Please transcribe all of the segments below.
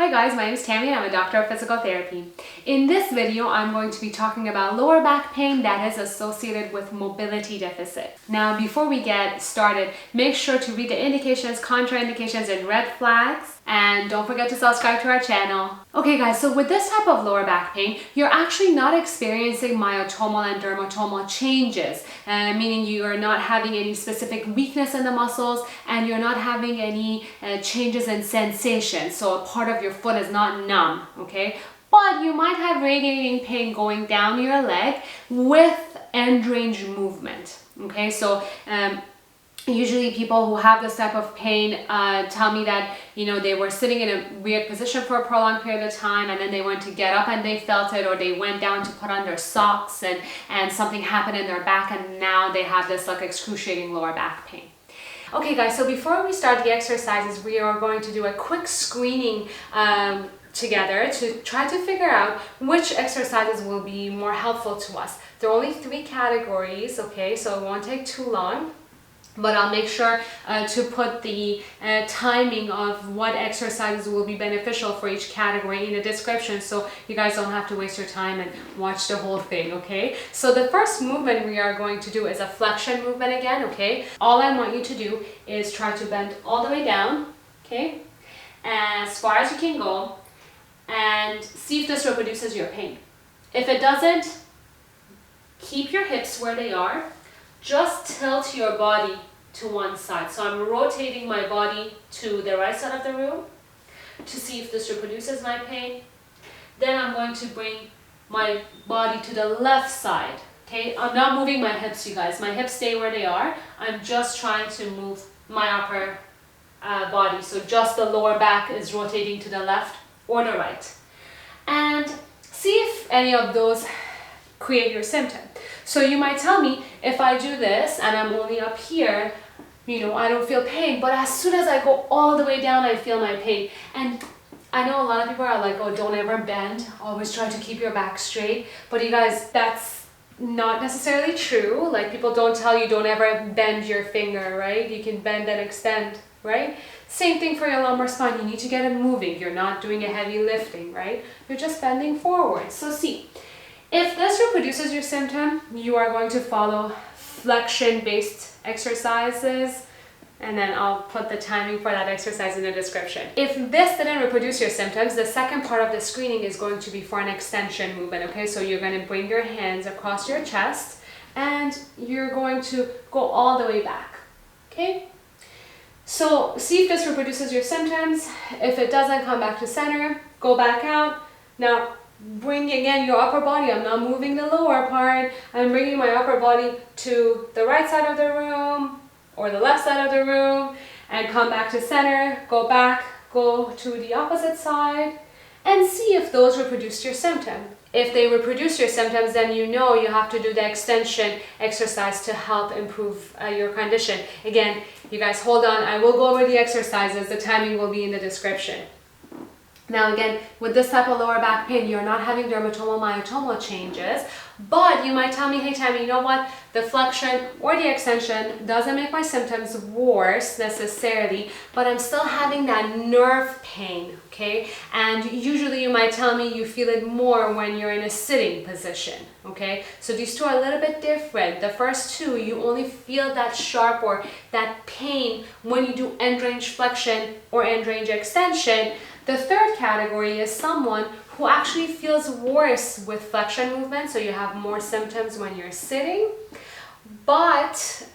Hi guys, my name is Tammy and I'm a doctor of physical therapy. In this video, I'm going to be talking about lower back pain that is associated with mobility deficit. Now, before we get started, make sure to read the indications, contraindications, and red flags. And don't forget to subscribe to our channel. Okay guys, so with this type of lower back pain, you're actually not experiencing myotomal and dermatomal changes, meaning you are not having any specific weakness in the muscles and you're not having any changes in sensation. So a part of your foot is not numb, okay? But you might have radiating pain going down your leg with end range movement, okay? So usually people who have this type of pain tell me that, you know, they were sitting in a weird position for a prolonged period of time and then they went to get up and they felt it, or they went down to put on their socks and something happened in their back and now they have this like excruciating lower back pain. Okay guys, so before we start the exercises, we are going to do a quick screening together to try to figure out which exercises will be more helpful to us. There are only 3 categories, okay, so it won't take too long. But I'll make sure to put the timing of what exercises will be beneficial for each category in the description so you guys don't have to waste your time and watch the whole thing, okay? So the first movement we are going to do is a flexion movement again, okay? All I want you to do is try to bend all the way down, okay? As far as you can go, and see if this reproduces your pain. If it doesn't, keep your hips where they are. Just tilt your body to one side. So I'm rotating my body to the right side of the room to see if this reproduces my pain. Then I'm going to bring my body to the left side. Okay, I'm not moving my hips, you guys. My hips stay where they are. I'm just trying to move my upper body. So just the lower back is rotating to the left or the right. And see if any of those create your symptom. So you might tell me, if I do this and I'm only up here, you know, I don't feel pain, but as soon as I go all the way down, I feel my pain. And I know a lot of people are like, oh, don't ever bend, always try to keep your back straight. But you guys, that's not necessarily true. Like, people don't tell you don't ever bend your finger, right? You can bend and extend, right? Same thing for your lumbar spine. You need to get it moving. You're not doing a heavy lifting, right? You're just bending forward. So see, if this reproduces your symptom, you are going to follow flexion-based exercises, and then I'll put the timing for that exercise in the description. If this didn't reproduce your symptoms, the second part of the screening is going to be for an extension movement, okay? So you're going to bring your hands across your chest, and you're going to go all the way back, okay? So see if this reproduces your symptoms. If it doesn't, come back to center, go back out. Now, bring again your upper body. I'm not moving the lower part. I'm bringing my upper body to the right side of the room or the left side of the room and come back to center, go back, go to the opposite side and see if those reproduce your symptom. If they reproduce your symptoms, then you know you have to do the extension exercise to help improve your condition. Again, you guys hold on. I will go over the exercises. The timing will be in the description. Now again, with this type of lower back pain, you're not having dermatomal, myotomal changes, but you might tell me, hey Tammy, you know what? The flexion or the extension doesn't make my symptoms worse necessarily, but I'm still having that nerve pain, okay? And usually you might tell me you feel it more when you're in a sitting position, okay? So these two are a little bit different. The first two, you only feel that sharp or that pain when you do end range flexion or end range extension. The third category is someone who actually feels worse with flexion movement, so you have more symptoms when you're sitting, but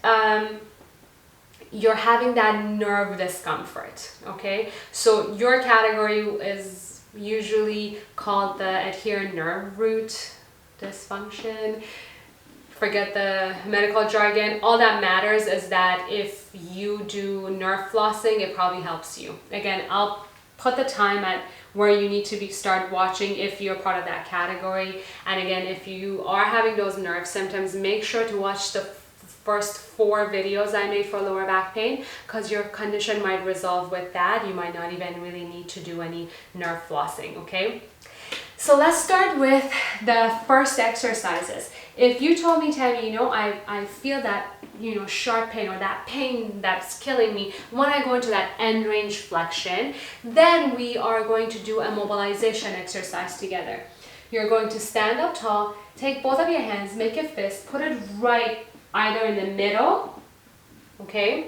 you're having that nerve discomfort, okay? So your category is usually called the adherent nerve root dysfunction. Forget the medical jargon. All that matters is that if you do nerve flossing, it probably helps you. Again, I'll put the time at where you need to start watching if you're part of that category. And again, if you are having those nerve symptoms, make sure to watch the first 4 videos I made for lower back pain, because your condition might resolve with that. You might not even really need to do any nerve flossing, okay? So let's start with the first exercises. If you told me, Tammy, you know, I feel that, you know, sharp pain or that pain that's killing me when I go into that end range flexion, then we are going to do a mobilization exercise together. You're going to stand up tall, take both of your hands, make a fist, put it right either in the middle, okay,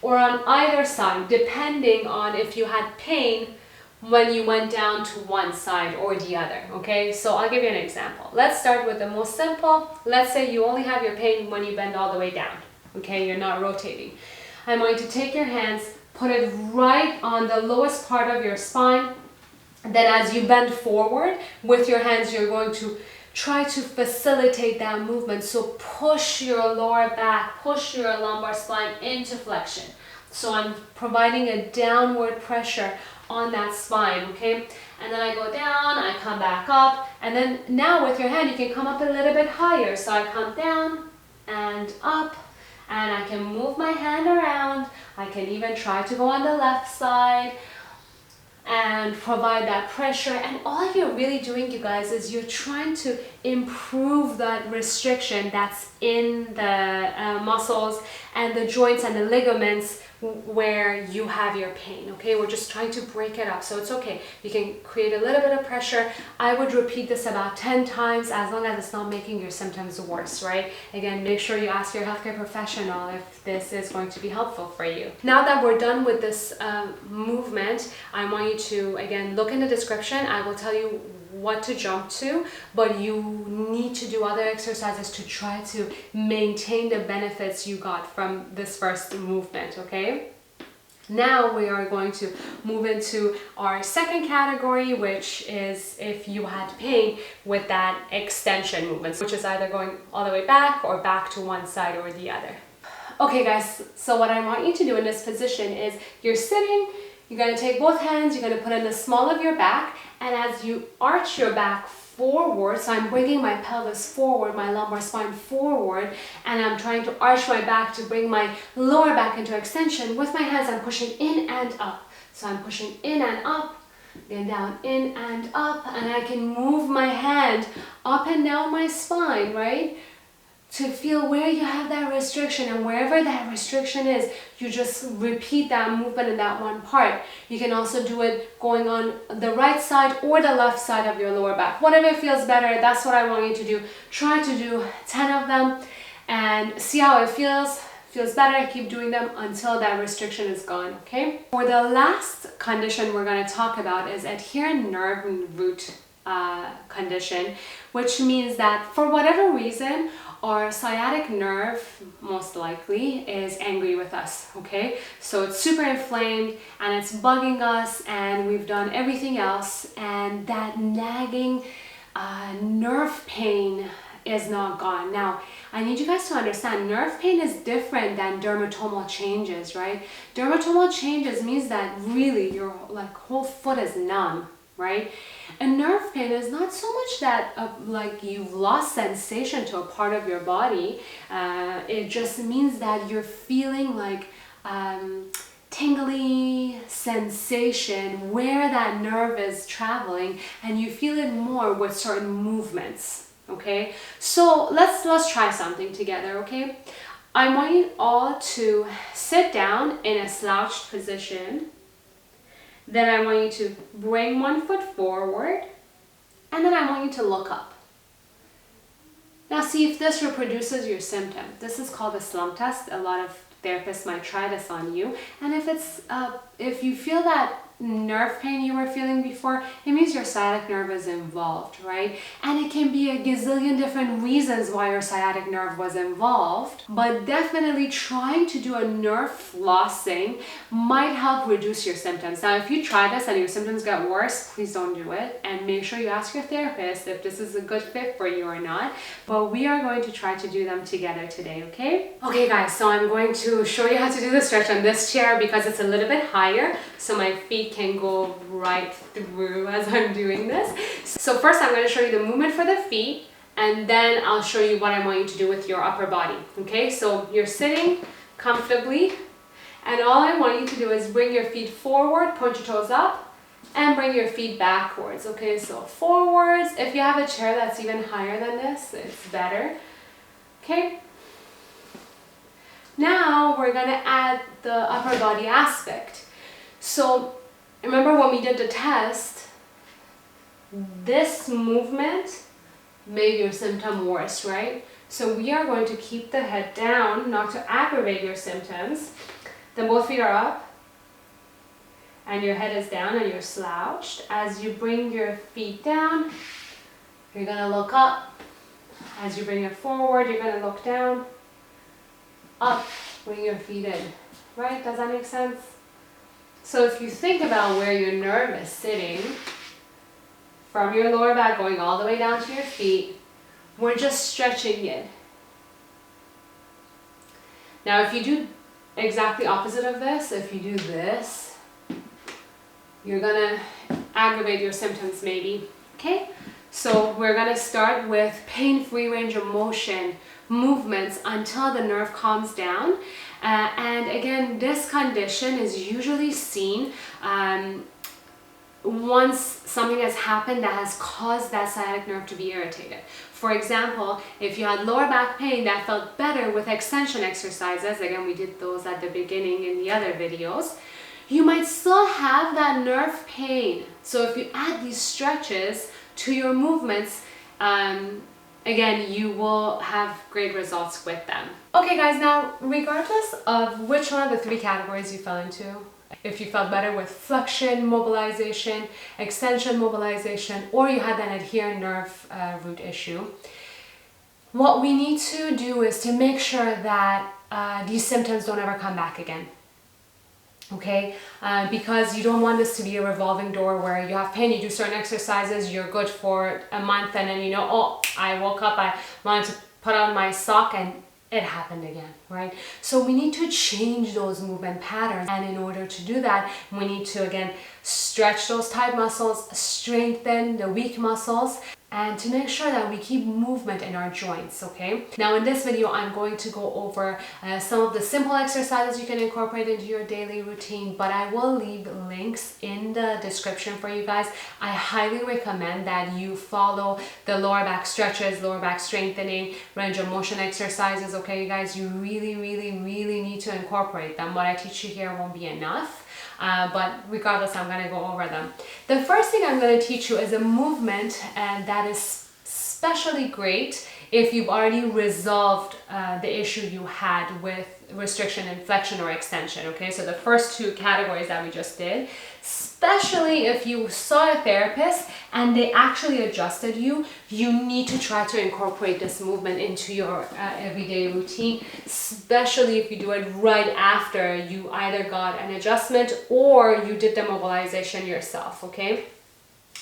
or on either side, depending on if you had pain when you went down to one side or the other, okay? So I'll give you an example. Let's start with the most simple. Let's say you only have your pain when you bend all the way down, okay? You're not rotating. I'm going to take your hands, put it right on the lowest part of your spine. Then as you bend forward with your hands, you're going to try to facilitate that movement. So push your lower back, push your lumbar spine into flexion. So I'm providing a downward pressure on that spine, okay? And then I go down, I come back up, and then now with your hand you can come up a little bit higher. So I come down and up, and I can move my hand around. I can even try to go on the left side and provide that pressure. And all you're really doing, you guys, is you're trying to improve that restriction that's in the muscles and the joints and the ligaments where you have your pain, okay? We're just trying to break it up, so it's okay. You can create a little bit of pressure. I would repeat this about 10 times as long as it's not making your symptoms worse, right? Again, make sure you ask your healthcare professional if this is going to be helpful for you. Now that we're done with this movement, I want you to, again, look in the description. I will tell you what to jump to, but you need to do other exercises to try to maintain the benefits you got from this first movement, okay? Now we are going to move into our second category, which is if you had pain with that extension movement, which is either going all the way back or back to one side or the other. Okay guys, so what I want you to do in this position is you're sitting, you're going to take both hands, you're going to put in the small of your back, and as you arch your back forward, so I'm bringing my pelvis forward, my lumbar spine forward, and I'm trying to arch my back to bring my lower back into extension. With my hands, I'm pushing in and up. So I'm pushing in and up, then down, in and up, and I can move my hand up and down my spine, right? To feel where you have that restriction, and wherever that restriction is, you just repeat that movement in that one part. You can also do it going on the right side or the left side of your lower back. Whatever feels better, that's what I want you to do. Try to do 10 of them and see how it feels. Feels better, keep doing them until that restriction is gone, okay? For the last condition we're going to talk about is adherent nerve root condition, which means that for whatever reason, our sciatic nerve, most likely, is angry with us, okay? So it's super inflamed and it's bugging us, and we've done everything else, and that nagging nerve pain is not gone. Now, I need you guys to understand, nerve pain is different than dermatomal changes, right? Dermatomal changes means that really your whole foot is numb, right? And nerve pain is not so much that like you've lost sensation to a part of your body. It just means that you're feeling like tingly sensation where that nerve is traveling, and you feel it more with certain movements, okay? So let's try something together, okay? I want you all to sit down in a slouched position. Then I want you to bring one foot forward, and then I want you to look up. Now see if this reproduces your symptom. This is called a slump test. A lot of therapists might try this on you. And if you feel that nerve pain you were feeling before, it means your sciatic nerve is involved, right? And it can be a gazillion different reasons why your sciatic nerve was involved, but definitely trying to do a nerve flossing might help reduce your symptoms. Now, if you try this and your symptoms get worse, please don't do it, and make sure you ask your therapist if this is a good fit for you or not. But we are going to try to do them together today, okay? Okay guys, so I'm going to show you how to do the stretch on this chair because it's a little bit higher, so my feet can go right through as I'm doing this. So first I'm going to show you the movement for the feet, and then I'll show you what I want you to do with your upper body, okay? So you're sitting comfortably, and all I want you to do is bring your feet forward, point your toes up, and bring your feet backwards. Okay, so forwards. If you have a chair that's even higher than this, it's better. Okay. Now we're gonna add the upper body aspect. So remember when we did the test, this movement made your symptom worse, right? So we are going to keep the head down, not to aggravate your symptoms. Then both feet are up and your head is down and you're slouched. As you bring your feet down, you're gonna look up. As you bring it forward, you're gonna look down. Up, bring your feet in, right? Does that make sense? So if you think about where your nerve is sitting, from your lower back going all the way down to your feet, we're just stretching it. Now if you do exactly opposite of this, if you do this, you're gonna aggravate your symptoms maybe, okay? So we're gonna start with pain-free range of motion movements until the nerve calms down. And again, this condition is usually seen once something has happened that has caused that sciatic nerve to be irritated. For example, if you had lower back pain that felt better with extension exercises, again we did those at the beginning in the other videos, you might still have that nerve pain. So if you add these stretches to your movements, again, you will have great results with them. Okay guys, now regardless of which one of the three categories you fell into, if you felt better with flexion mobilization, extension mobilization, or you had an adherent nerve root issue, what we need to do is to make sure that these symptoms don't ever come back again. Okay, because you don't want this to be a revolving door where you have pain, you do certain exercises, you're good for a month, and then you know, oh, I woke up, I wanted to put on my sock and it happened again, right? So we need to change those movement patterns, and in order to do that, we need to again stretch those tight muscles, strengthen the weak muscles, and to make sure that we keep movement in our joints, okay? Now in this video, I'm going to go over some of the simple exercises you can incorporate into your daily routine, but I will leave links in the description for you guys. I highly recommend that you follow the lower back stretches, lower back strengthening, range of motion exercises, okay, you guys? You really need to incorporate them. What I teach you here won't be enough. But regardless, I'm going to go over them. The first thing I'm going to teach you is a movement that is especially great if you've already resolved the issue you had with restriction and flexion or extension, okay? So the first two categories that we just did, especially if you saw a therapist and they actually adjusted you, you need to try to incorporate this movement into your everyday routine, especially if you do it right after you either got an adjustment or you did the mobilization yourself, okay?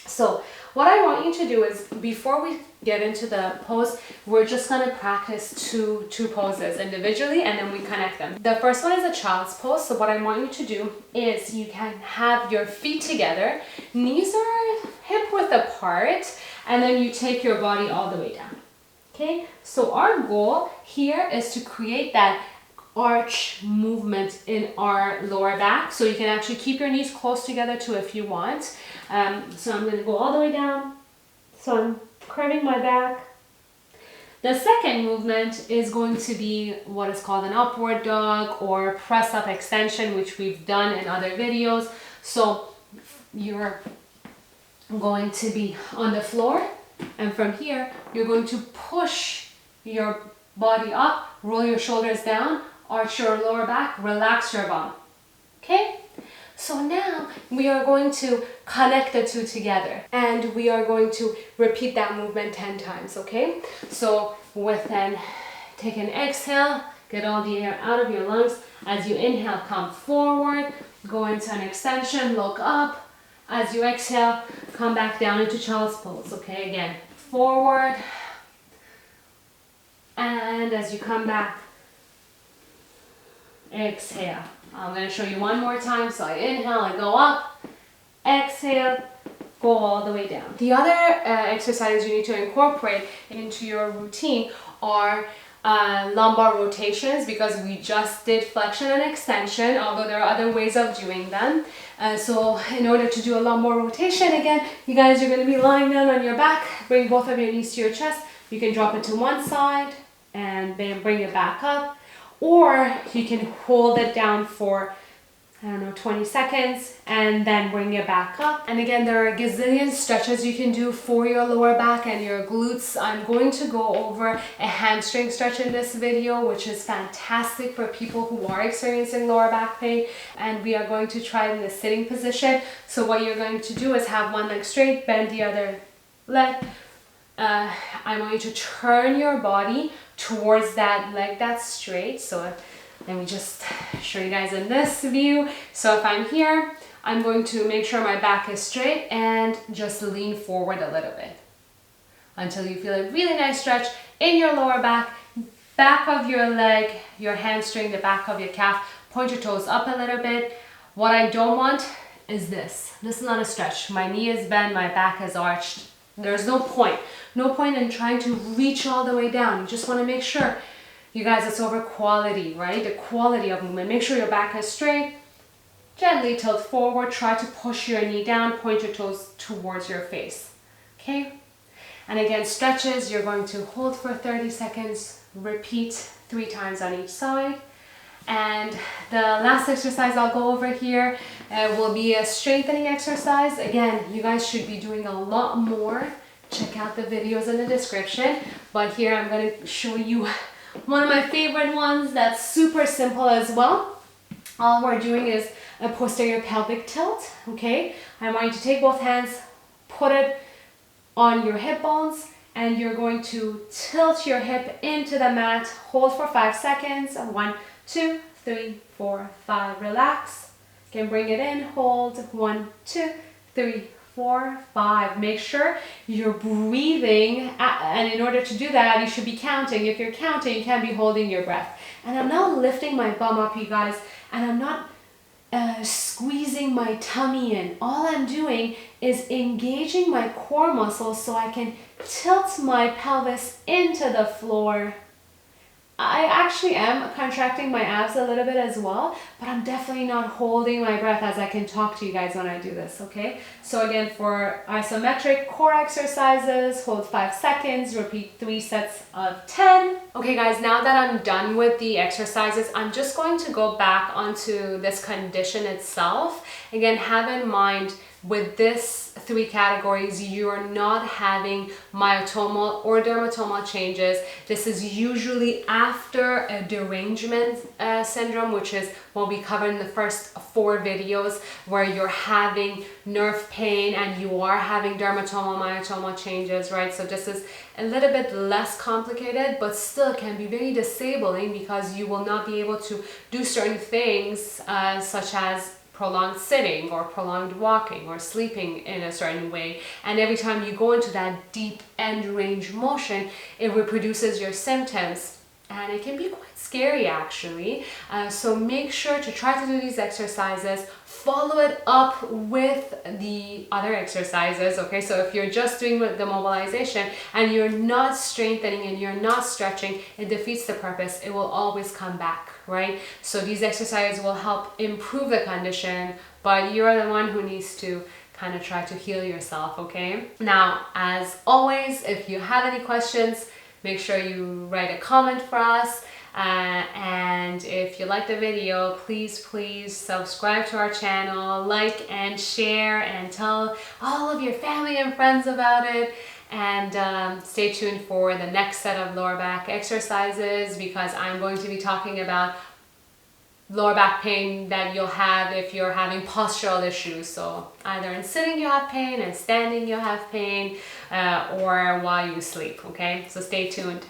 So what I want you to do is, before we get into the pose, we're just going to practice two poses individually and then we connect them. The first one is a child's pose. So what I want you to do is you can have your feet together, knees are hip width apart, and then you take your body all the way down. Okay, so our goal here is to create that arch movement in our lower back, so you can actually keep your knees close together too if you want. So I'm going to go all the way down, so I'm curving my back. The second movement is going to be what is called an upward dog or press up extension, which we've done in other videos. So you're going to be on the floor, and from here you're going to push your body up, roll your shoulders down, arch your lower back, relax your bum. Okay? So now we are going to connect the two together and we are going to repeat that movement 10 times, okay? So take an exhale, get all the air out of your lungs. As you inhale, come forward, go into an extension, look up. As you exhale, come back down into child's pose, okay? Again, forward. And as you come back, exhale. I'm going to show you one more time. So I inhale, I go up, exhale, go all the way down. The other exercises you need to incorporate into your routine are lumbar rotations, because we just did flexion and extension, although there are other ways of doing them. So in order to do a lot more rotation, again, you guys are going to be lying down on your back. Bring both of your knees to your chest. You can drop it to one side and then bring it back up. Or you can hold it down for, I don't know, 20 seconds and then bring it back up. And again, there are a gazillion stretches you can do for your lower back and your glutes. I'm going to go over a hamstring stretch in this video, which is fantastic for people who are experiencing lower back pain. And we are going to try it in the sitting position. So what you're going to do is have one leg straight, bend the other leg. I'm going to turn your body towards that leg that's straight. So let me just show you guys in this view. So if I'm here, I'm going to make sure my back is straight and just lean forward a little bit until you feel a really nice stretch in your lower back, back of your leg, your hamstring, the back of your calf. Point your toes up a little bit. What I don't want is this. This is not a stretch. My knee is bent, my back is arched. There's no point. No point in trying to reach all the way down. You just want to make sure, you guys, it's over quality, right? The quality of movement. Make sure your back is straight. Gently tilt forward. Try to push your knee down. Point your toes towards your face. Okay? And again, stretches, you're going to hold for 30 seconds. Repeat 3 times on each side. And the last exercise I'll go over here will be a strengthening exercise. Again, you guys should be doing a lot more. Check out the videos in the description. But here I'm going to show you one of my favorite ones that's super simple as well. All we're doing is a posterior pelvic tilt. Okay, I'm going to take both hands, put it on your hip bones, and you're going to tilt your hip into the mat. Hold for 5 seconds. 1, 2, 3, 4, 5. Relax. You can bring it in. Hold. 1, 2, 3, 4, 5. Make sure you're breathing, and in order to do that, you should be counting. If you're counting, you can't be holding your breath. And I'm now lifting my bum up, you guys, and I'm not squeezing my tummy in. All I'm doing is engaging my core muscles so I can tilt my pelvis into the floor. I actually am contracting my abs a little bit as well, but I'm definitely not holding my breath, as I can talk to you guys when I do this, okay? So again, for isometric core exercises, hold 5 seconds, repeat 3 sets of 10. Okay guys, now that I'm done with the exercises, I'm just going to go back onto this condition itself. Again, have in mind, with this 3 categories, you're not having myotomal or dermatomal changes. This is usually after a derangement syndrome, which is what we covered in the first 4 videos, where you're having nerve pain and you are having dermatomal, myotomal changes, right? So this is a little bit less complicated, but still can be very disabling because you will not be able to do certain things such as prolonged sitting or prolonged walking or sleeping in a certain way. And every time you go into that deep end range motion, it reproduces your symptoms, and it can be quite scary actually. So make sure to try to do these exercises, follow it up with the other exercises, okay? So if you're just doing the mobilization and you're not strengthening and you're not stretching, it defeats the purpose. It will always come back, right? So these exercises will help improve the condition, but you're the one who needs to kind of try to heal yourself, okay? Now, as always, if you have any questions, make sure you write a comment for us. And if you like the video, please subscribe to our channel, like and share, and tell all of your family and friends about it. And stay tuned for the next set of lower back exercises, because I'm going to be talking about lower back pain that you'll have if you're having postural issues. So either in sitting you have pain, and standing you have pain, or while you sleep, okay? So stay tuned.